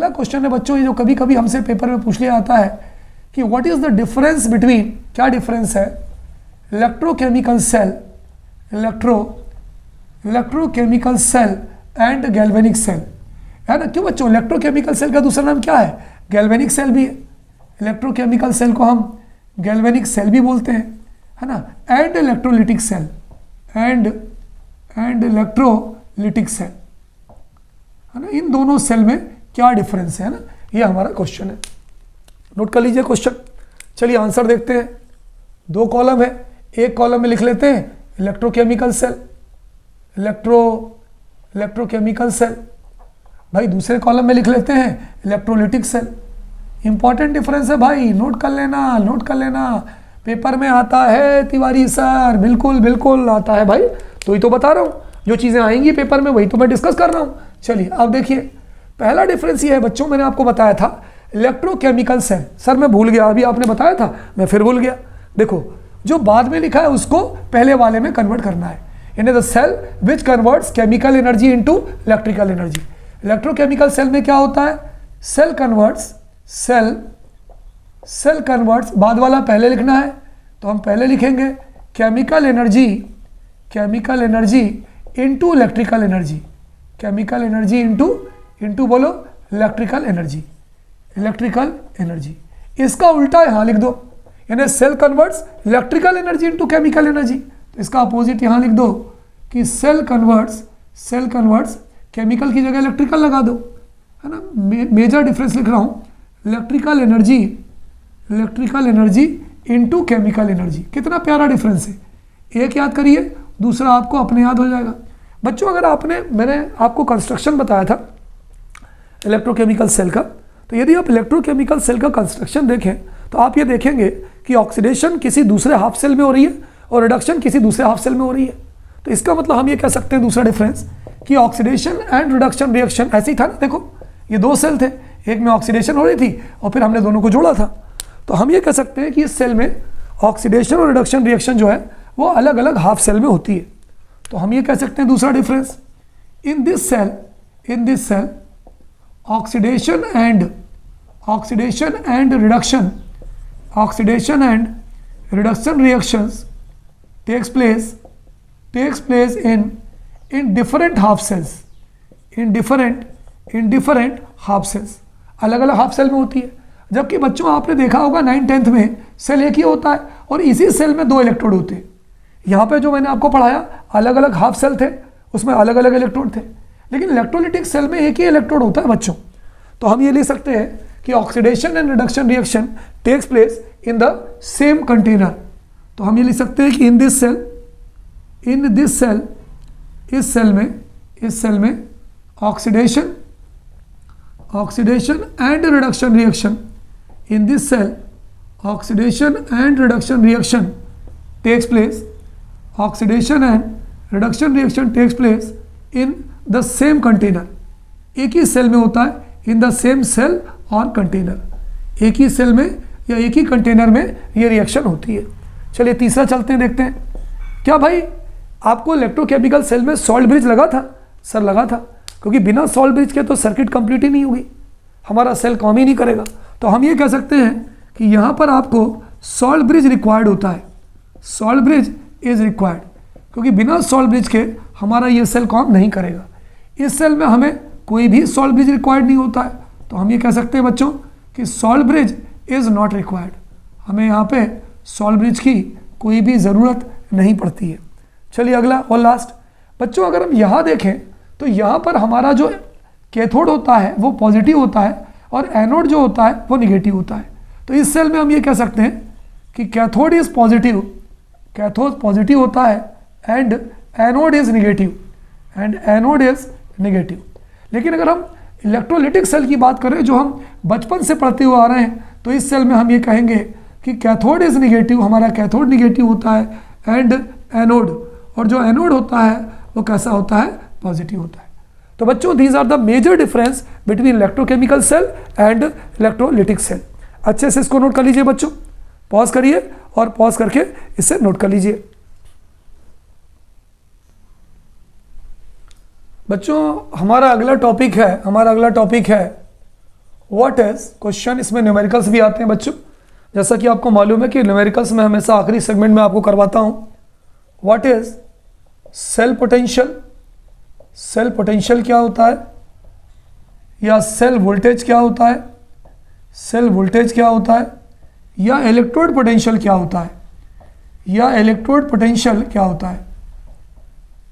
अगला क्वेश्चन है बच्चों, ये जो कभी कभी हमसे पेपर में पूछ लिया जाता है कि what is the difference between, क्या डिफरेंस है electrochemical cell, electrochemical cell and galvanic cell, है ना। क्यों बच्चों, इलेक्ट्रोकेमिकल सेल का दूसरा नाम क्या है, गैल्वेनिक सेल भी है। इलेक्ट्रोकेमिकल सेल को हम गैल्वेनिक सेल भी बोलते हैं, है ना। And electrolytic cell, and electrolytic cell, है ना। इन दोनों सेल में क्या डिफरेंस है ना, ये हमारा क्वेश्चन है। नोट कर लीजिए क्वेश्चन। चलिए आंसर देखते हैं। 2 कॉलम है, एक कॉलम में लिख लेते हैं इलेक्ट्रोकेमिकल सेल, इलेक्ट्रोकेमिकल सेल। भाई दूसरे कॉलम में लिख लेते हैं इलेक्ट्रोलिटिक सेल। इंपॉर्टेंट डिफरेंस है भाई, नोट कर लेना, नोट कर लेना। पेपर में आता है तिवारी सर, बिल्कुल बिल्कुल आता है भाई, तो ही तो बता रहा हूँ, जो चीज़ें आएंगी पेपर में वही तो मैं डिस्कस कर रहा हूँ। चलिए अब देखिए, पहला डिफरेंस ये है बच्चों, मैंने आपको बताया था इलेक्ट्रोकेमिकल सेल। सर मैं भूल गया, अभी आपने बताया था मैं फिर भूल गया। देखो जो बाद में लिखा है उसको पहले वाले में कन्वर्ट करना है। यानी the cell which converts chemical energy into electrical energy. Electrochemical cell में क्या होता है, सेल कन्वर्ट्स, बाद वाला पहले लिखना है तो हम पहले लिखेंगे chemical energy into electrical energy, chemical energy into बोलो इलेक्ट्रिकल एनर्जी। इसका उल्टा यहाँ लिख दो, यानी cell converts electrical energy into chemical energy, तो इसका अपोजिट यहाँ लिख दो कि सेल कन्वर्ट्स केमिकल की जगह इलेक्ट्रिकल लगा दो, है ना। मेजर डिफरेंस लिख रहा हूँ, electrical energy into chemical energy. कितना प्यारा डिफरेंस है, एक याद करिए दूसरा आपको अपने याद हो जाएगा। बच्चों अगर मैंने आपको कंस्ट्रक्शन बताया था इलेक्ट्रोकेमिकल सेल का, तो यदि आप इलेक्ट्रोकेमिकल सेल का कंस्ट्रक्शन देखें तो आप ये देखेंगे कि ऑक्सीडेशन किसी दूसरे हाफ सेल में हो रही है और रिडक्शन किसी दूसरे हाफ सेल में हो रही है। तो इसका मतलब हम ये कह सकते हैं दूसरा डिफरेंस कि ऑक्सीडेशन एंड रिडक्शन रिएक्शन ऐसे ही था ना। देखो ये 2 सेल थे, एक में ऑक्सीडेशन हो रही थी और फिर हमने दोनों को जोड़ा था। तो हम ये कह सकते हैं कि इस सेल में ऑक्सीडेशन और रिडक्शन रिएक्शन जो है वो अलग अलग हाफ सेल में होती है। तो हम ये कह सकते हैं दूसरा difference, in this cell oxidation and reduction reactions takes place in different half cells, in different half cells, अलग अलग हाफ सेल में होती है। जबकि बच्चों आपने देखा होगा 9th-10th में सेल एक ही होता है और इसी सेल में 2 इलेक्ट्रोड होते हैं। यहाँ पे जो मैंने आपको पढ़ाया अलग अलग हाफ सेल थे, उसमें अलग अलग इलेक्ट्रोड थे, लेकिन इलेक्ट्रोलिटिक सेल में एक ही इलेक्ट्रोड होता है बच्चों। तो हम ये लिख सकते हैं कि oxidation and reduction reaction takes place in the same container. तो हम ये लिख सकते हैं कि इस सेल में oxidation and reduction reaction, in this cell oxidation and reduction reaction takes place, oxidation and reduction reaction takes place in the same container. एक ही सेल में होता है, इन द सेम सेल और कंटेनर, एक ही सेल में या एक ही कंटेनर में ये रिएक्शन होती है। चलिए तीसरा चलते हैं, देखते हैं। क्या भाई आपको इलेक्ट्रोकेमिकल सेल में सॉल्ट ब्रिज लगा था? सर लगा था, क्योंकि बिना सॉल्ट ब्रिज के तो सर्किट कंप्लीट ही नहीं होगी, हमारा सेल काम ही नहीं करेगा। तो हम ये कह सकते हैं कि यहाँ पर आपको सॉल्ट ब्रिज रिक्वायर्ड होता है, सॉल्ट ब्रिज इज रिक्वायर्ड, क्योंकि बिना सॉल्ट ब्रिज के हमारा ये सेल काम नहीं करेगा। इस सेल में हमें कोई भी सॉल्ट ब्रिज रिक्वायर्ड नहीं होता है, तो हम ये कह सकते हैं बच्चों कि salt bridge is not required, हमें यहाँ पे सॉल्ट ब्रिज की कोई भी ज़रूरत नहीं पड़ती है। चलिए अगला और लास्ट बच्चों, अगर हम यहाँ देखें तो यहाँ पर हमारा जो कैथोड होता है वो पॉजिटिव होता है और एनोड जो होता है वो निगेटिव होता है। तो इस सेल में हम ये कह सकते हैं कि cathode is positive, cathode positive होता है एंड एनोड इज नेगेटिव। लेकिन अगर हम इलेक्ट्रोलिटिक सेल की बात करें जो हम बचपन से पढ़ते हुए आ रहे हैं, तो इस सेल में हम ये कहेंगे कि कैथोड इज निगेटिव, हमारा कैथोड निगेटिव होता है एंड एनोड, और जो एनोड होता है वो कैसा होता है? पॉजिटिव होता है। तो बच्चों these are the major difference between electrochemical cell and electrolytic cell. अच्छे से इसको नोट कर लीजिए बच्चों, पॉज करिए और पॉज करके इसे नोट कर लीजिए। बच्चों हमारा अगला टॉपिक है व्हाट इज, क्वेश्चन इसमें न्यूमेरिकल्स भी आते हैं बच्चों, जैसा कि आपको मालूम है कि न्यूमेरिकल्स में हमेशा आखिरी सेगमेंट में आपको करवाता हूं। What is cell potential, cell potential क्या होता है, या सेल वोल्टेज क्या होता है, सेल वोल्टेज क्या होता है, या इलेक्ट्रोड पोटेंशियल क्या होता है, या इलेक्ट्रोड पोटेंशियल क्या होता है।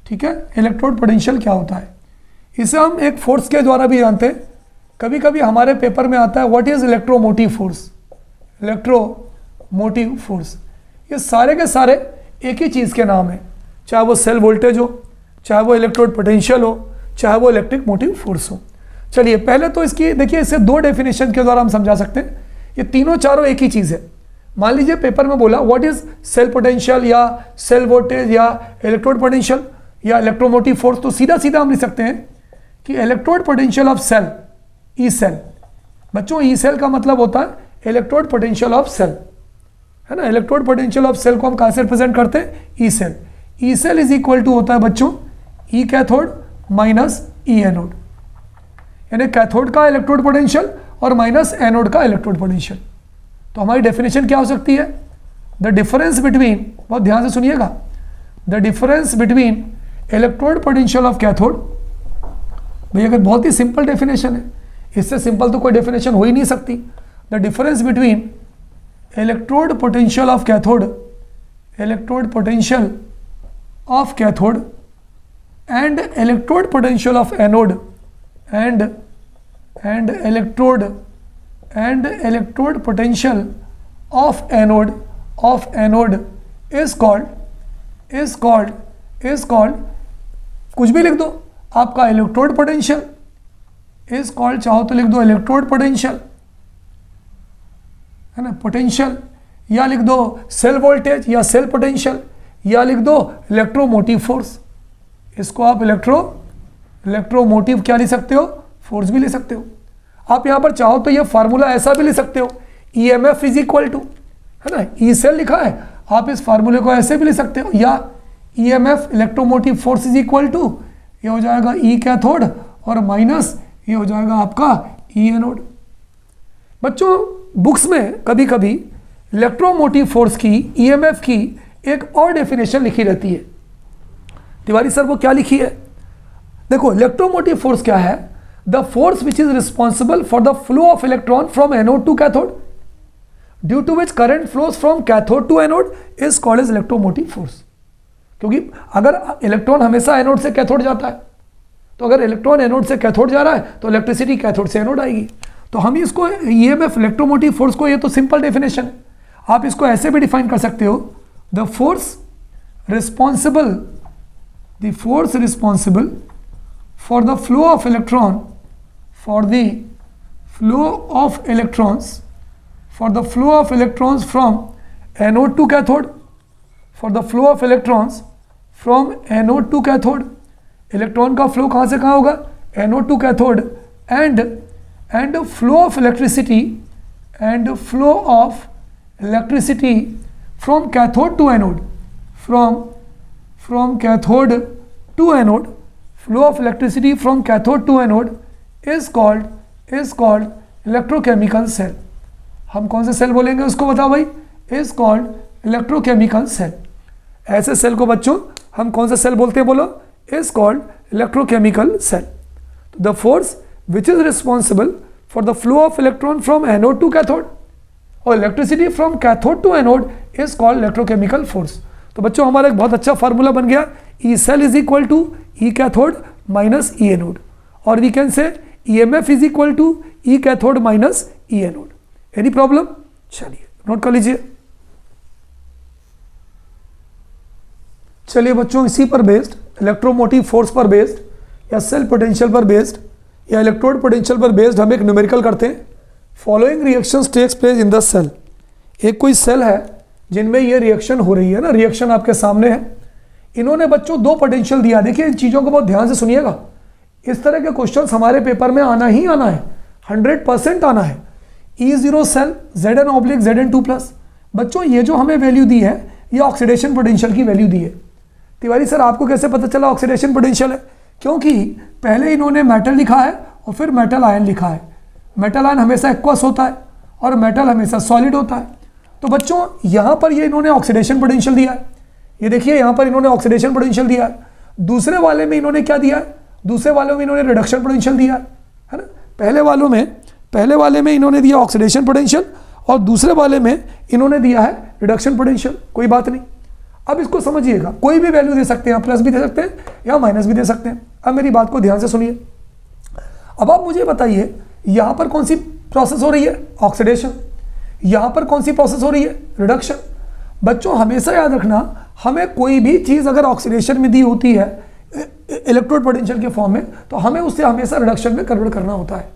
ठीक है, इलेक्ट्रोड पोटेंशियल क्या होता है, इसे हम एक फोर्स के द्वारा भी जानते हैं। कभी कभी हमारे पेपर में आता है what is electromotive force, electromotive force. ये सारे के सारे एक ही चीज़ के नाम है, चाहे वो सेल वोल्टेज हो, चाहे वो इलेक्ट्रोड पोटेंशियल हो, चाहे वो इलेक्ट्रिक मोटिव फोर्स हो। चलिए पहले तो इसकी देखिए, इसे दो डेफिनेशन के द्वारा हम समझा सकते हैं। ये तीनों चारों एक ही चीज़ है। मान लीजिए पेपर में बोला व्हाट इज सेल पोटेंशियल या सेल वोल्टेज या इलेक्ट्रोड पोटेंशियल या इलेक्ट्रोमोटिव फोर्स, तो सीधा सीधा हम लिख सकते हैं कि electrode potential of cell, E cell. बच्चों ई सेल का मतलब होता है इलेक्ट्रोड पोटेंशियल ऑफ सेल, है ना। इलेक्ट्रोड पोटेंशियल ऑफ सेल को हम कहाँ से रिप्रेजेंट करते हैं, E cell. E cell is equal to होता है बच्चों E cathode minus E anode, यानी कैथोड का इलेक्ट्रोड पोटेंशियल और माइनस एनोड का इलेक्ट्रोड पोटेंशियल। तो हमारी डेफिनेशन क्या हो सकती है, द डिफरेंस बिटवीन, बहुत ध्यान से सुनिएगा, the difference between electrode potential of cathode. भैया अगर बहुत ही सिंपल डेफिनेशन है, इससे सिंपल तो कोई डेफिनेशन हो ही नहीं सकती। The difference between electrode potential of cathode, electrode potential of cathode and electrode potential of anode and electrode potential of anode is called कुछ भी लिख दो आपका इलेक्ट्रोड पोटेंशियल is called, चाहो तो लिख दो इलेक्ट्रोड पोटेंशियल, है ना, पोटेंशियल, या लिख दो सेल वोल्टेज या सेल पोटेंशियल, या लिख दो इलेक्ट्रोमोटिव फोर्स। इसको आप इलेक्ट्रोमोटिव क्या लिख सकते हो, फोर्स भी ले सकते हो। आप यहां पर चाहो तो ये फार्मूला ऐसा भी ले सकते हो, EMF इज इक्वल टू, है ना, ई सेल लिखा है, आप इस फार्मूले को ऐसे भी ले सकते हो, या EMF electromotive force is equal to, ये हो जाएगा ई कैथोड और माइनस ये हो जाएगा आपका ई एनोड। बच्चों बुक्स में कभी कभी इलेक्ट्रोमोटिव फोर्स की, EMF की एक और डेफिनेशन लिखी रहती है। तिवारी सर वो क्या लिखी है, देखो इलेक्ट्रोमोटिव फोर्स क्या है, the force which is responsible for the flow of electron from anode to cathode due to which current flows from cathode to anode is called as electromotive force. क्योंकि अगर electron हमेशा anode से cathode जाता है, तो अगर electron anode से cathode जा रहा है तो इलेक्ट्रिसिटी कैथोड से एनोड आएगी। तो हम इसको EMF इलेक्ट्रोमोटिव फोर्स को, ये तो सिंपल डेफिनेशन है, आप इसको ऐसे भी डिफाइन कर सकते हो, the force responsible for the flow of electrons from anode to cathode, electron का फ्लो कहाँ से कहाँ होगा, anode to cathode, and flow of electricity from cathode to anode, from cathode to anode, flow of electricity from cathode to anode is called electrochemical cell। हम कौन से cell बोलेंगे उसको बताओ भाई, is called electrochemical cell। ऐसे cell को बच्चों हम कौन सा सेल बोलते हैं, बोलो, is called electrochemical cell। The force which is responsible for the flow of electron from anode to cathode or electricity from cathode to anode is called electrochemical force। तो बच्चों हमारा एक बहुत अच्छा फार्मूला बन गया, E cell is equal to E cathode minus E anode, और we can say EMF is equal to E cathode minus E anode. Any problem, चलिए नोट कर लीजिए। चलिए बच्चों इसी पर बेस्ड, इलेक्ट्रोमोटिव फोर्स पर बेस्ड या सेल पोटेंशियल पर बेस्ड या इलेक्ट्रोड पोटेंशियल पर बेस्ड हम एक न्यूमेरिकल करते हैं। Following reactions takes place in the cell. एक कोई सेल है जिनमें ये रिएक्शन हो रही है ना, रिएक्शन आपके सामने है। इन्होंने बच्चों दो पोटेंशियल दिया, देखिए इन चीज़ों को बहुत ध्यान से सुनिएगा, इस तरह के क्वेश्चंस हमारे पेपर में आना ही आना है, 100% आना है। E0 सेल Zn/Zn2+, बच्चों ये जो हमें वैल्यू दी है ये ऑक्सीडेशन पोटेंशियल की वैल्यू दी है। तिवारी सर आपको कैसे पता चला ऑक्सीडेशन पोटेंशियल है, क्योंकि पहले इन्होंने मेटल लिखा है और फिर मेटल आयन लिखा है। मेटल आयन हमेशा एक्वस होता है और मेटल हमेशा सॉलिड होता है। तो बच्चों यहाँ पर ये इन्होंने ऑक्सीडेशन पोटेंशियल दिया है, ये देखिए यहाँ पर इन्होंने ऑक्सीडेशन पोटेंशियल दिया है। दूसरे वाले में इन्होंने क्या दिया है, दूसरे वालों में इन्होंने रिडक्शन पोटेंशियल दिया है ना। पहले वाले में इन्होंने दिया ऑक्सीडेशन पोटेंशियल और दूसरे वाले में इन्होंने दिया है रिडक्शन पोटेंशियल। कोई बात नहीं, अब इसको समझिएगा, कोई भी वैल्यू दे सकते हैं, प्लस भी दे सकते हैं या माइनस भी दे सकते हैं। अब मेरी बात को ध्यान से सुनिए। अब आप मुझे बताइए यहाँ पर कौन सी प्रोसेस हो रही है, ऑक्सीडेशन, यहाँ पर कौन सी प्रोसेस हो रही है, रिडक्शन। बच्चों हमेशा याद रखना, हमें कोई भी चीज़ अगर ऑक्सीडेशन में दी होती है इलेक्ट्रोड पोटेंशियल के फॉर्म में, तो हमें उससे हमेशा रिडक्शन में कन्वर्ट करना होता है।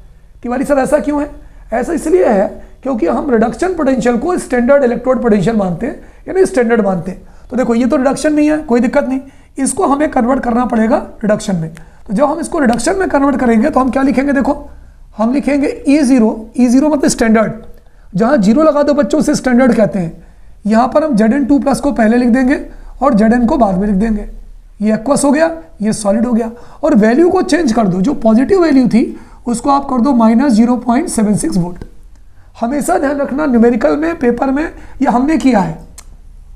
तिवारी सर ऐसा क्यों है? ऐसा इसलिए है क्योंकि हम रिडक्शन पोटेंशियल को स्टैंडर्ड इलेक्ट्रोड पोटेंशियल मानते हैं, यानी स्टैंडर्ड मानते हैं। तो देखो ये तो रिडक्शन नहीं है, कोई दिक्कत नहीं, इसको हमें कन्वर्ट करना पड़ेगा रिडक्शन में। तो जब हम इसको रिडक्शन में कन्वर्ट करेंगे तो हम क्या लिखेंगे, देखो हम लिखेंगे E0 मतलब स्टैंडर्ड, जहाँ जीरो लगा दो बच्चों से स्टैंडर्ड कहते हैं। यहाँ पर हम Zn2 प्लस को पहले लिख देंगे और Zn को बाद में लिख देंगे। ये एक्वस हो गया, ये सॉलिड हो गया। और वैल्यू को चेंज कर दो, जो पॉजिटिव वैल्यू थी उसको आप कर दो -0.76 वोल्ट। हमेशा ध्यान रखना न्यूमेरिकल में, पेपर में ये हमने किया है,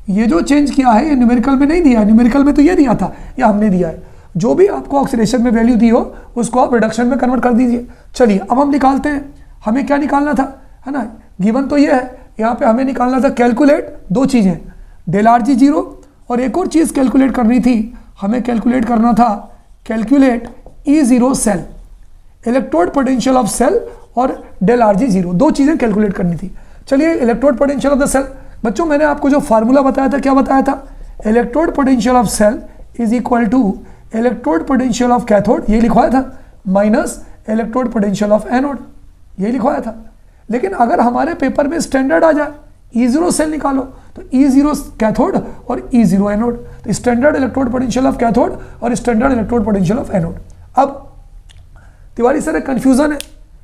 ये जो चेंज किया है ये न्यूमेरिकल में नहीं दिया है। न्यूमेरिकल में तो ये दिया था, ये हमने दिया है। जो भी आपको ऑक्सीडेशन में वैल्यू दी हो उसको आप रिडक्शन में कन्वर्ट कर दीजिए। चलिए अब हम निकालते हैं, हमें क्या निकालना था, है ना, गिवन तो ये है, यहाँ पे हमें निकालना था कैलकुलेट दो चीज़ें, ΔRg0 और एक और चीज़ कैलकुलेट करनी थी, हमें कैलकुलेट करना था calculate E0 cell, electrode potential of cell और ΔRg0, दो चीज़ें कैलकुलेट करनी थी। चलिए electrode potential of the cell, बच्चों मैंने आपको जो फार्मूला बताया था, क्या बताया था, electrode potential of cell is equal to electrode potential of cathode, ये लिखवाया था, minus electrode potential of anode, ये लिखवाया था। लेकिन अगर हमारे पेपर में स्टैंडर्ड आ जाए E0 सेल निकालो, तो E0 कैथोड और E0 एनोड, तो standard electrode potential of cathode और standard electrode potential of anode. अब तिवारी सर एक कन्फ्यूजन है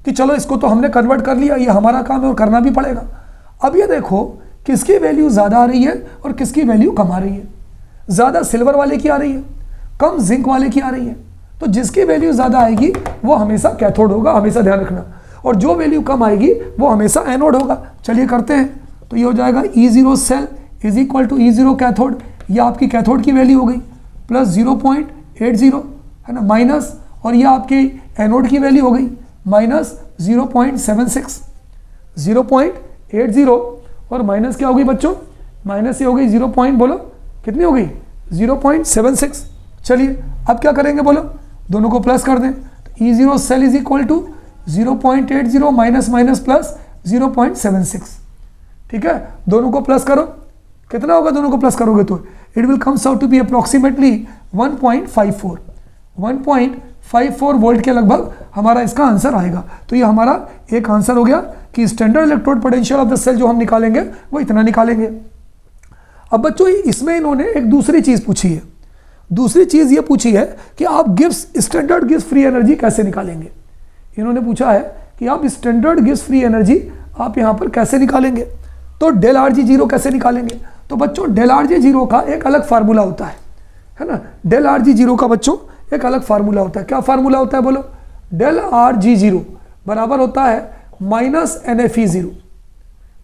कि चलो इसको तो हमने कन्वर्ट कर लिया, ये हमारा काम है और करना भी पड़ेगा। अब ये देखो किसकी वैल्यू ज़्यादा आ रही है और किसकी वैल्यू कम आ रही है। ज़्यादा सिल्वर वाले की आ रही है, कम जिंक वाले की आ रही है। तो जिसकी वैल्यू ज़्यादा आएगी वो हमेशा कैथोड होगा, हमेशा ध्यान रखना, और जो वैल्यू कम आएगी वो हमेशा एनोड होगा। चलिए करते हैं, तो ये हो जाएगा E0 cell is equal to E0 cathode, ये आपकी कैथोड की वैल्यू हो गई, प्लस 0.80 है ना, माइनस, और ये आपकी एनोड की वैल्यू हो गई माइनस 0.76, 0.80 और माइनस क्या हो गई बच्चों, माइनस ये हो गई 0. बोलो कितनी हो गई, 0.76। चलिए अब क्या करेंगे, बोलो दोनों को प्लस कर दें, तो E0 cell is equal to 0.80 minus minus plus 0.76, ठीक है। दोनों को प्लस करो, कितना होगा, दोनों को प्लस करोगे तो it will comes out to be approximately 1.54 volt के लगभग हमारा इसका आंसर आएगा। तो ये हमारा एक आंसर हो गया कि standard electrode potential of the cell जो हम निकालेंगे वो इतना निकालेंगे। अब बच्चों इसमें इन्होंने एक दूसरी चीज़ पूछी है, दूसरी चीज़ ये पूछी है कि आप Gibbs standard Gibbs free energy कैसे निकालेंगे। इन्होंने पूछा है कि आप स्टैंडर्ड गिब्स फ्री एनर्जी आप यहाँ पर कैसे निकालेंगे, तो ΔRg0 कैसे निकालेंगे। तो बच्चों ΔRg0 का एक अलग फार्मूला होता है ना, ΔRg0 का बच्चों एक अलग फार्मूला होता है। क्या फार्मूला होता है, बोलो, ΔRg0 बराबर होता है -NFe0।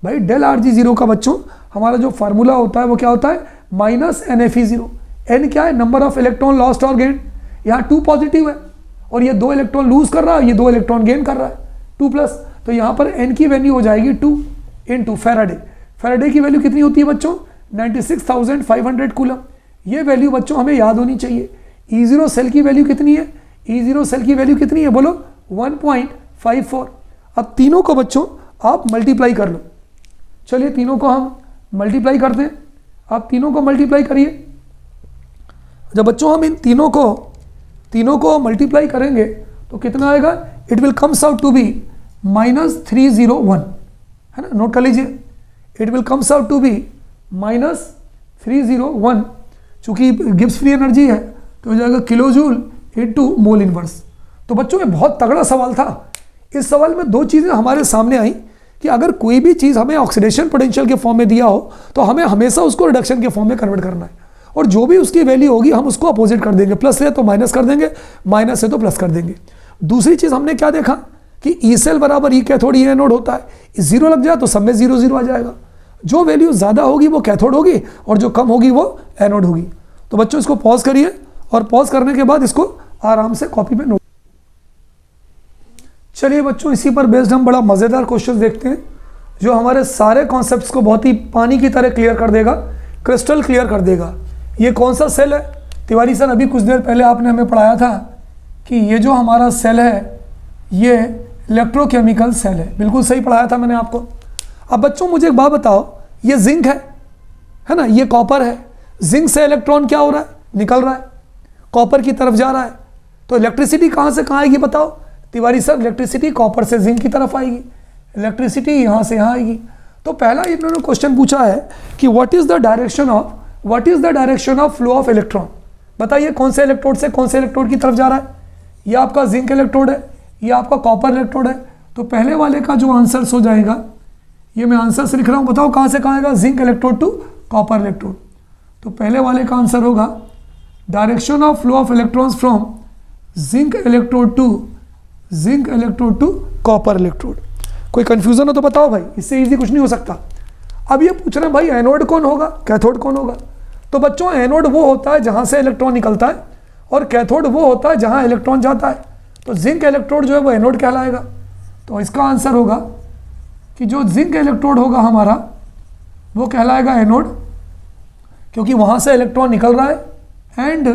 भाई ΔRg0 का बच्चों हमारा जो फार्मूला होता है वो क्या होता है, -NFe0। n क्या है, नंबर ऑफ इलेक्ट्रॉन लॉस्ट और गेन, यहाँ 2 पॉजिटिव है और ये 2 इलेक्ट्रॉन लूज कर रहा है, ये 2 इलेक्ट्रॉन गेन कर रहा है, 2 प्लस, तो यहाँ पर n की वैल्यू हो जाएगी 2 इंटू फैराडे। फैराडे की वैल्यू कितनी होती है बच्चों, 96,500 कूलम। ये वैल्यू बच्चों हमें याद होनी चाहिए। E0 सेल की वैल्यू कितनी है, E0 सेल की वैल्यू कितनी है, बोलो 1.54। अब तीनों को बच्चों आप मल्टीप्लाई कर लो। चलिए तीनों को हम मल्टीप्लाई करते हैं, आप तीनों को मल्टीप्लाई करिए। जब बच्चों हम इन तीनों को मल्टीप्लाई करेंगे तो कितना आएगा, it will comes out to be -301, है ना, नोट कर लीजिए, it will comes out to be -301। चूंकि गिब्स फ्री एनर्जी है तो हो जाएगा kilo joule into mole inverse. तो बच्चों ये बहुत तगड़ा सवाल था। इस सवाल में 2 चीज़ें हमारे सामने आई कि अगर कोई भी चीज़ हमें ऑक्सीडेशन पोटेंशियल के फॉर्म में दिया हो तो हमें हमेशा उसको रिडक्शन के फॉर्म में कन्वर्ट करना है, और जो भी उसकी वैल्यू होगी हम उसको अपोजिट कर देंगे, प्लस है तो माइनस कर देंगे, माइनस है तो प्लस कर देंगे। दूसरी चीज़ हमने क्या देखा कि ई सेल बराबर ई कैथोड ई एनोड होता है, जीरो लग जाए तो सब में 0 0 आ जाएगा। जो वैल्यू ज़्यादा होगी वो कैथोड होगी और जो कम होगी वो एनोड होगी। तो बच्चों इसको पॉज करिए और पॉज करने के बाद इसको आराम से कॉपी में नोट। चलिए बच्चों, इसी पर बेस्ड हम बड़ा मज़ेदार क्वेश्चन देखते हैं जो हमारे सारे कॉन्सेप्ट्स को बहुत ही पानी की तरह क्लियर कर देगा, क्रिस्टल क्लियर कर देगा। ये कौन सा सेल है? तिवारी सर, अभी कुछ देर पहले आपने हमें पढ़ाया था कि ये जो हमारा सेल है ये इलेक्ट्रोकेमिकल सेल है। बिल्कुल सही पढ़ाया था मैंने आपको। अब बच्चों मुझे एक बात बताओ, ये जिंक है ना, ये कॉपर है। जिंक से इलेक्ट्रॉन क्या हो रहा है? निकल रहा है, कॉपर की तरफ जा रहा है। तो इलेक्ट्रिसिटी कहाँ से कहाँ आएगी बताओ? तिवारी सर, इलेक्ट्रिसिटी कॉपर से जिंक की तरफ आएगी, इलेक्ट्रिसिटी यहाँ से यहाँ आएगी। तो पहला इन्होंने क्वेश्चन पूछा है कि what is the direction of flow of electron. बताइए कौन से इलेक्ट्रोड से कौन से इलेक्ट्रोड की तरफ जा रहा है? ये आपका जिंक इलेक्ट्रोड है, ये आपका कॉपर इलेक्ट्रोड है। तो पहले वाले का जो आंसर हो जाएगा, ये मैं आंसर से लिख रहा हूँ, बताओ कहाँ से कहाँ आएगा? Zinc electrode to copper electrode. तो पहले वाले का आंसर होगा direction of flow of electrons from zinc electrode to copper electrode. कोई कंफ्यूजन हो तो बताओ भाई, इससे इजी कुछ नहीं हो सकता। अब ये पूछ रहे हैं भाई एनोड कौन होगा, कैथोड कौन होगा? तो बच्चों एनोड वो होता है जहाँ से इलेक्ट्रॉन निकलता है और कैथोड वो होता है जहाँ इलेक्ट्रॉन जाता है। तो जिंक इलेक्ट्रोड जो है वो एनोड कहलाएगा। तो इसका आंसर होगा कि जो जिंक इलेक्ट्रोड होगा हमारा वो कहलाएगा एनोड, क्योंकि वहाँ से इलेक्ट्रॉन निकल रहा है। एंड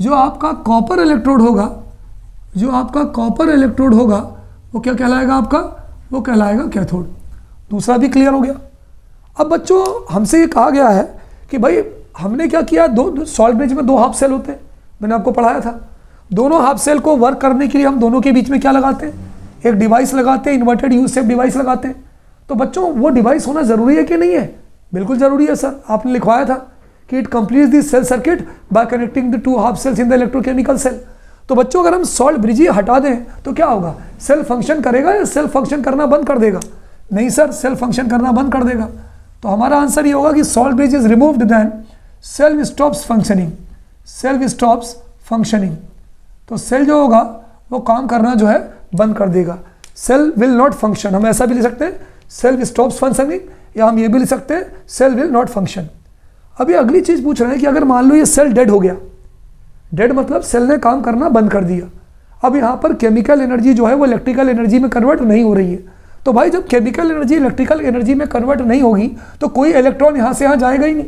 जो आपका कॉपर इलेक्ट्रोड होगा वो क्या कहलाएगा आपका? वो कहलाएगा कैथोड। दूसरा भी क्लियर हो गया। अब बच्चों हमसे ये कहा गया है कि भाई हमने क्या किया, दो सॉल्ट ब्रिज में 2 हाफ सेल होते हैं, मैंने आपको पढ़ाया था। दोनों हाफ सेल को वर्क करने के लिए हम दोनों के बीच में क्या लगाते हैं? एक डिवाइस लगाते हैं, इन्वर्टेड यू शेप डिवाइस लगाते हैं। तो बच्चों वो डिवाइस होना जरूरी है कि नहीं है? बिल्कुल जरूरी है सर। आपने लिखवाया था कि it completes the cell circuit by connecting the 2 half cells in the electrochemical cell. तो बच्चों अगर हम सॉल्ट ब्रिज ही हटा दें तो क्या होगा? सेल फंक्शन करेगा या सेल फंक्शन करना बंद कर देगा? नहीं सर, सेल फंक्शन करना बंद कर देगा। तो हमारा आंसर ये होगा कि salt bridge is removed then cell stops functioning. तो सेल जो होगा वो काम करना जो है बंद कर देगा। सेल विल नॉट फंक्शन, हम ऐसा भी लिख सकते हैं सेल स्टॉप्स फंक्शनिंग, या हम ये भी लिख सकते हैं सेल विल नॉट फंक्शन। अभी अगली चीज पूछ रहे हैं कि अगर मान लो ये सेल डेड हो गया, डेड मतलब सेल ने काम करना बंद कर दिया। अब यहाँ पर केमिकल एनर्जी जो है वो इलेक्ट्रिकल एनर्जी में कन्वर्ट नहीं हो रही है। तो भाई जब केमिकल एनर्जी इलेक्ट्रिकल एनर्जी में कन्वर्ट नहीं होगी तो कोई इलेक्ट्रॉन यहाँ से यहाँ जाएगा ही नहीं।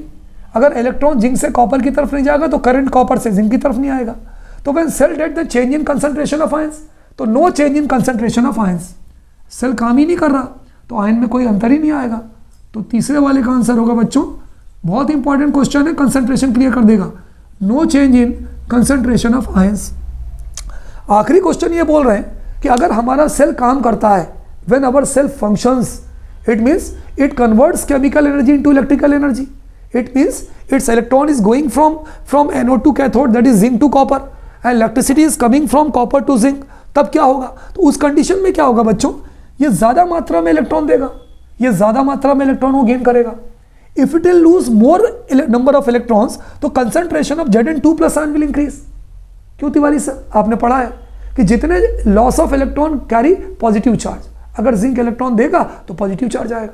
अगर इलेक्ट्रॉन जिंक से कॉपर की तरफ नहीं जाएगा तो करंट कॉपर से जिंक की तरफ नहीं आएगा। तो when cell dead the change in concentration of ions, तो no change in concentration of ions, cell काम ही नहीं कर रहा तो आयन में कोई अंतर ही नहीं आएगा। तो तीसरे वाले का आंसर होगा बच्चों, बहुत इंपॉर्टेंट क्वेश्चन है, कंसंट्रेशन क्लियर कर देगा, no change in concentration of ions. आखिरी क्वेश्चन ये बोल रहे हैं कि अगर हमारा सेल काम करता है, when our cell functions, it means it converts chemical energy into electrical energy, it means its electron is going from anode to cathode, that is zinc to copper, and electricity is coming from copper to zinc. तब क्या होगा? तो उस condition में क्या होगा बच्चों? ये ज्यादा मात्रा में इलेक्ट्रॉन देगा, ये ज्यादा मात्रा में इलेक्ट्रॉन को गेन करेगा। If it will lose more number of electrons तो concentration of Zn2+ ion will increase. क्यों तिवारी सर? आपने पढ़ा है कि जितने loss of electron carry positive charge, अगर जिंक इलेक्ट्रॉन देगा तो पॉजिटिव चार्ज आएगा।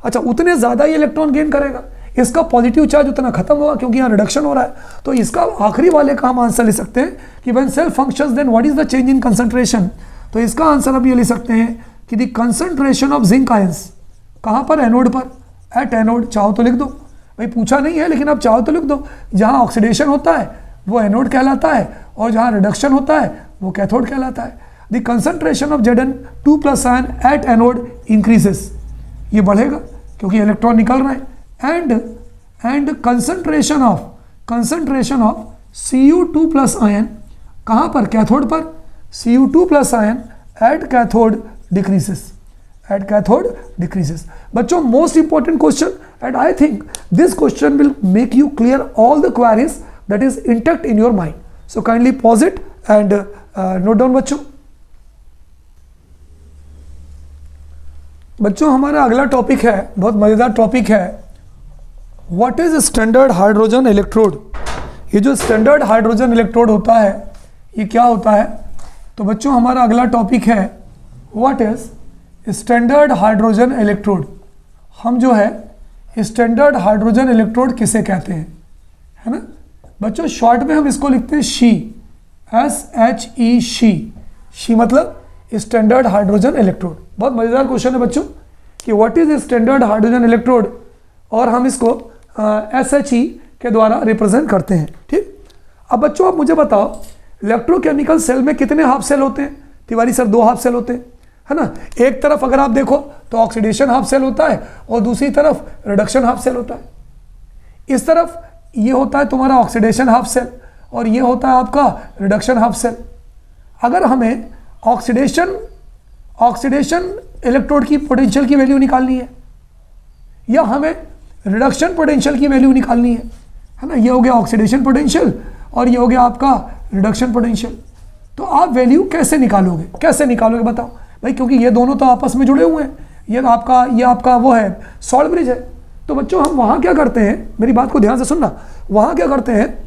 अच्छा, उतने ज्यादा ही इलेक्ट्रॉन गेन करेगा, इसका पॉजिटिव चार्ज उतना खत्म होगा क्योंकि यहाँ रिडक्शन हो रहा है। तो इसका आखिरी वाले का हम आंसर ले सकते हैं कि when cell functions then what is the change in concentration. तो इसका आंसर हम ये ले सकते हैं कि the concentration of zinc ions, कहाँ पर? एनोड पर, एट एनोड। चाहो तो लिख दो भाई, पूछा नहीं है लेकिन आप चाहो तो लिख दो। जहाँ ऑक्सीडेशन होता है वो एनोड कहलाता है और जहाँ रिडक्शन होता है वो कैथोड कहलाता है। The concentration of Zn2+ ion at anode increases, ये बढ़ेगा क्योंकि इलेक्ट्रॉन निकल रहे हैं। And concentration of Cu2+ ion कहाँ पर? कैथोड पर। Cu2+ ion at cathode decreases. बच्चों most important question, and I think this question will make you clear all the queries that is intact in your mind. So kindly pause it and note down बच्चों हमारा अगला topic है, बहुत मजेदार topic है, what is standard hydrogen electrode. ये जो standard hydrogen electrode होता है ये क्या होता है? तो बच्चों हमारा अगला टॉपिक है what is standard hydrogen electrode? हम जो है स्टैंडर्ड हाइड्रोजन इलेक्ट्रोड किसे कहते हैं, है ना बच्चों? शॉर्ट में हम इसको लिखते हैं शी, SHE, शी मतलब स्टैंडर्ड हाइड्रोजन इलेक्ट्रोड। बहुत मजेदार क्वेश्चन है बच्चों कि what is standard hydrogen electrode, और हम इसको SHE के द्वारा रिप्रेजेंट करते हैं। ठीक, अब बच्चों आप मुझे बताओ इलेक्ट्रोकेमिकल सेल में कितने हाफ सेल होते हैं? तिवारी सर 2 हाफ सेल होते हैं, है ना। एक तरफ अगर आप देखो तो ऑक्सीडेशन हाफ सेल होता है और दूसरी तरफ रिडक्शन हाफ सेल होता है। इस तरफ ये होता है तुम्हारा ऑक्सीडेशन हाफ सेल और ये होता है आपका रिडक्शन हाफ सेल। अगर हमें ऑक्सीडेशन इलेक्ट्रोड की पोटेंशियल की वैल्यू निकालनी है या हमें रिडक्शन पोटेंशियल की वैल्यू निकालनी है ना, ये हो गया ऑक्सीडेशन पोटेंशियल और ये हो गया आपका रिडक्शन पोटेंशियल, तो आप वैल्यू कैसे निकालोगे बताओ भाई, क्योंकि ये दोनों तो आपस में जुड़े हुए हैं। ये आपका वो है सॉल्ट ब्रिज है। तो बच्चों हम वहाँ क्या करते हैं, मेरी बात को ध्यान से सुनना, वहाँ क्या करते हैं,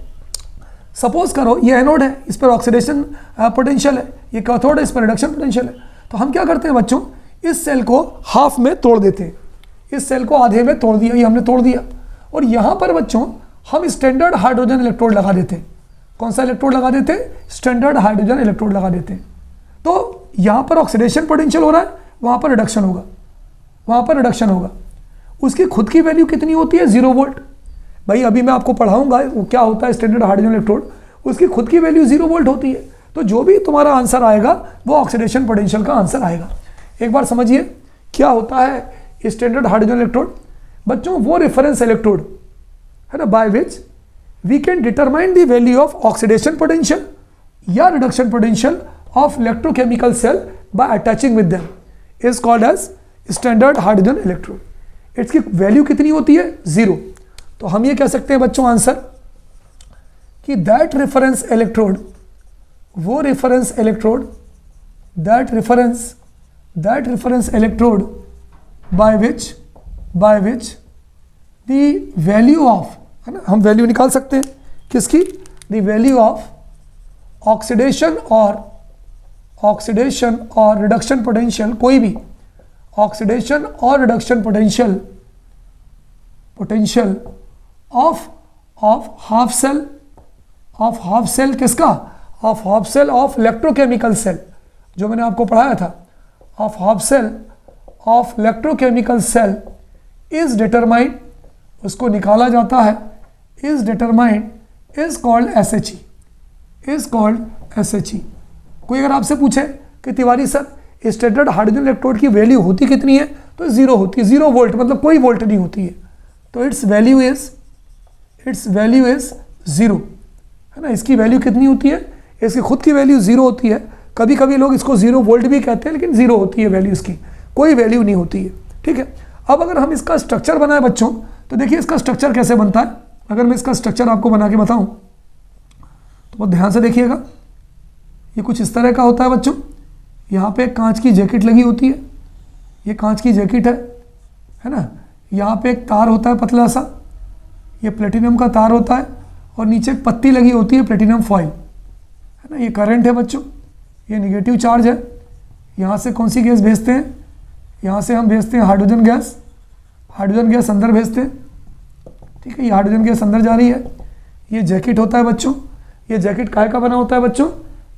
सपोज करो ये एनोड है, इस पर ऑक्सीडेशन पोटेंशियल है, ये कैथोड है, इस पर रिडक्शन पोटेंशियल है। तो हम क्या करते हैं बच्चों, इस सेल को हाफ में तोड़ देते हैं, इस सेल को आधे में तोड़ दिया, ये हमने तोड़ दिया, और यहाँ पर बच्चों हम स्टैंडर्ड हाइड्रोजन इलेक्ट्रोड लगा देते हैं। कौन सा इलेक्ट्रोड लगा देते हैं? स्टैंडर्ड हाइड्रोजन इलेक्ट्रोड लगा देते हैं। तो यहाँ पर ऑक्सीडेशन पोटेंशियल हो रहा है, वहाँ पर रिडक्शन होगा, उसकी खुद की वैल्यू कितनी होती है? 0 वोल्ट। भाई अभी मैं आपको पढ़ाऊंगा वो क्या होता है स्टैंडर्ड हाइड्रोजन इलेक्ट्रोड, उसकी खुद की वैल्यू 0 वोल्ट होती है। तो जो भी तुम्हारा आंसर आएगा वो ऑक्सीडेशन पोटेंशियल का आंसर आएगा। एक बार समझिए क्या होता है स्टैंडर्ड हाइड्रोजन इलेक्ट्रोड। बच्चों वो रेफरेंस इलेक्ट्रोड है ना by which we can determine the value of oxidation potential या reduction potential of electrochemical cell by attaching with them is called as standard hydrogen electrode. इसकी वैल्यू कितनी होती है? 0। तो हम ये कह सकते हैं बच्चों आंसर कि दैट रेफरेंस इलेक्ट्रोड, वो reference electrode, that reference electrode by which the value of, है ना, हम वैल्यू निकाल सकते हैं किसकी? द वैल्यू ऑफ ऑक्सीडेशन और रिडक्शन पोटेंशियल, कोई भी ऑक्सीडेशन और reduction potential of half cell किसका? Of half cell of electrochemical cell, जो मैंने आपको पढ़ाया था, of half cell of electrochemical cell is determined, उसको निकाला जाता है, is determined is called SHE। कोई अगर आपसे पूछे कि Tiwari sir standard hydrogen electrode की वैल्यू होती कितनी है, तो 0 होती है, 0 वोल्ट मतलब कोई वोल्ट नहीं होती है, तो इट्स वैल्यू इज 0, है ना। इसकी वैल्यू कितनी होती है? इसकी खुद की वैल्यू 0 होती है। कभी कभी लोग इसको 0 वोल्ट भी कहते हैं, लेकिन 0 होती है वैल्यू, इसकी कोई वैल्यू नहीं होती है। ठीक है, अब अगर हम इसका स्ट्रक्चर बनाए बच्चों, तो देखिए इसका स्ट्रक्चर कैसे बनता है। अगर मैं इसका स्ट्रक्चर आपको बना के बताऊं तो बहुत ध्यान से देखिएगा। ये कुछ इस तरह का होता है बच्चों। यहाँ पे कांच की जैकेट लगी होती है, ये कांच की जैकेट है ना। यहाँ पे एक तार होता है पतला सा, ये प्लेटिनम का तार होता है, और नीचे एक पत्ती लगी होती है प्लेटिनम फॉइल, है ना। ये करंट है बच्चों, ये नेगेटिव चार्ज है। यहाँ से कौन सी गैस भेजते हैं? यहाँ से हम भेजते हैं हाइड्रोजन गैस अंदर भेजते हैं। ठीक है, ये हाइड्रोजन गैस अंदर जा रही है। ये जैकेट होता है बच्चों, ये जैकेट काहे का बना होता है बच्चों?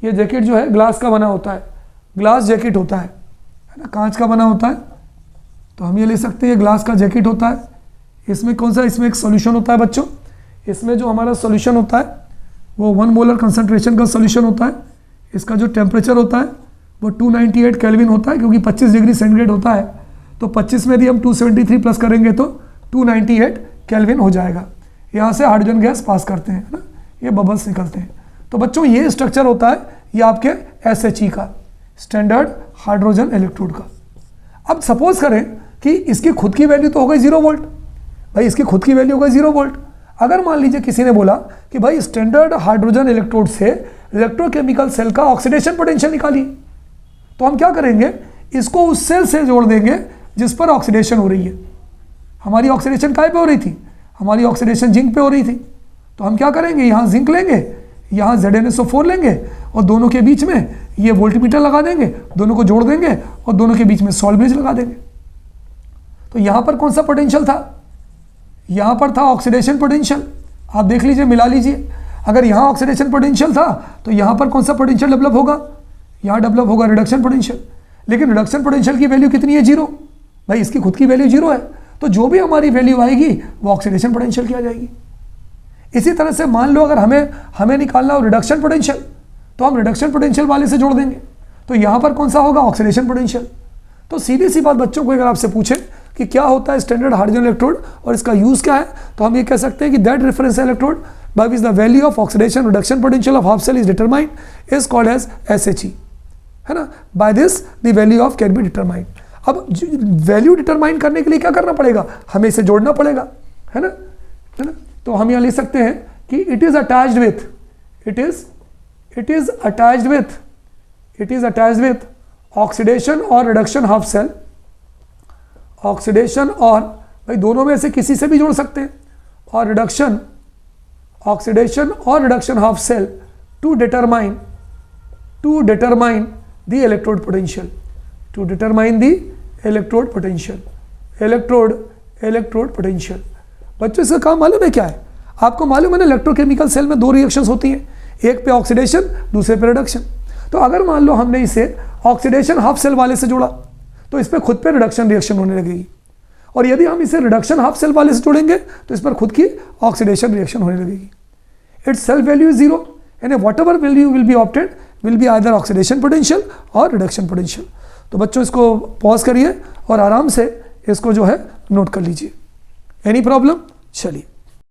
ये जैकेट जो है ग्लास का बना होता है, ग्लास जैकेट होता है ना, कांच का बना होता है। तो हम ये ले सकते हैं, ये ग्लास का जैकेट होता है। इसमें कौन सा, इसमें एक सॉल्यूशन होता है बच्चों। इसमें जो हमारा सॉल्यूशन होता है वो 1 मोलर कंसंट्रेशन का सॉल्यूशन होता है। इसका जो टेम्परेचर होता है वो 298 केल्विन होता है, क्योंकि 25 डिग्री सेंटीग्रेड होता है। तो 25 में यदि हम 273 प्लस करेंगे तो 298 केल्विन हो जाएगा। यहाँ से हाइड्रोजन गैस पास करते हैं, है ना, ये बबल्स निकलते हैं। तो बच्चों ये स्ट्रक्चर होता है ये आपके SHE का, स्टैंडर्ड हाइड्रोजन इलेक्ट्रोड का। अब सपोज करें कि इसकी खुद की वैल्यू तो हो गई 0 वोल्ट। भाई इसकी खुद की वैल्यू हो गई 0 वोल्ट। अगर मान लीजिए किसी ने बोला कि भाई स्टैंडर्ड हाइड्रोजन इलेक्ट्रोड से इलेक्ट्रोकेमिकल सेल का ऑक्सीडेशन पोटेंशियल निकालिए, तो हम क्या करेंगे, इसको उस सेल से जोड़ देंगे जिस पर ऑक्सीडेशन हो रही है। हमारी ऑक्सीडेशन काय पे हो रही थी? हमारी ऑक्सीडेशन जिंक पे हो रही थी। तो हम क्या करेंगे, यहाँ जिंक लेंगे, यहाँ ZnSO4 लेंगे, और दोनों के बीच में ये वोल्टमीटर लगा देंगे, दोनों को जोड़ देंगे और दोनों के बीच में सॉल्ट ब्रिज लगा देंगे। तो यहाँ पर कौन सा पोटेंशियल था? यहाँ पर था ऑक्सीडेशन पोटेंशियल। आप देख लीजिए, मिला लीजिए। अगर यहाँ ऑक्सीडेशन पोटेंशियल था तो यहाँ पर कौन सा पोटेंशियल डेवलप होगा? यहाँ डेवलप होगा रिडक्शन पोटेंशियल। लेकिन रिडक्शन पोटेंशियल की वैल्यू कितनी है? 0। भाई इसकी खुद की वैल्यू 0 है, तो जो भी हमारी वैल्यू आएगी वो ऑक्सीडेशन पोटेंशियल की आ जाएगी। इसी तरह से मान लो अगर हमें निकालना हो रिडक्शन पोटेंशियल, तो हम रिडक्शन पोटेंशियल वाले से जोड़ देंगे, तो यहाँ पर कौन सा होगा? Oxidation potential. तो सीधी सी बात बच्चों को अगर आपसे पूछे कि क्या होता है स्टैंडर्ड हाइड्रोजन इलेक्ट्रोड और इसका यूज क्या है, तो हम ये कह सकते हैं कि that reference electrode by which the value of oxidation reduction potential of half cell is determined is called as SHE, है ना? By this the value of can be determined। अब वैल्यू डिटरमाइन करने के लिए क्या करना पड़ेगा? हमें इसे जोड़ना पड़ेगा, है ना? तो हम यहाँ लिख सकते हैं कि it is attached with oxidation और रिडक्शन हाफ सेल। ऑक्सीडेशन और, भाई दोनों में से किसी से भी जोड़ सकते हैं, और रिडक्शन, ऑक्सीडेशन और reduction half cell to determine the electrode potential, to determine the electrode potential. बच्चों इसका काम मालूम है क्या है? आपको मालूम है ना, इलेक्ट्रोकेमिकल सेल में 2 रिएक्शंस होती हैं, एक पे ऑक्सीडेशन, दूसरे पे रिडक्शन। तो अगर मान लो हमने इसे ऑक्सीडेशन हाफ सेल वाले से जोड़ा तो इस पर खुद पे रिडक्शन रिएक्शन होने लगेगी, और यदि हम इसे रिडक्शन हाफ सेल वाले से जोड़ेंगे तो इस पर खुद की ऑक्सीडेशन रिएक्शन होने लगेगी। It's self value is 0 and whatever value will be obtained will be either oxidation potential और रिडक्शन पोटेंशियल। तो बच्चों इसको पॉज करिए और आराम से इसको जो है नोट कर लीजिए। Any problem? चलिए।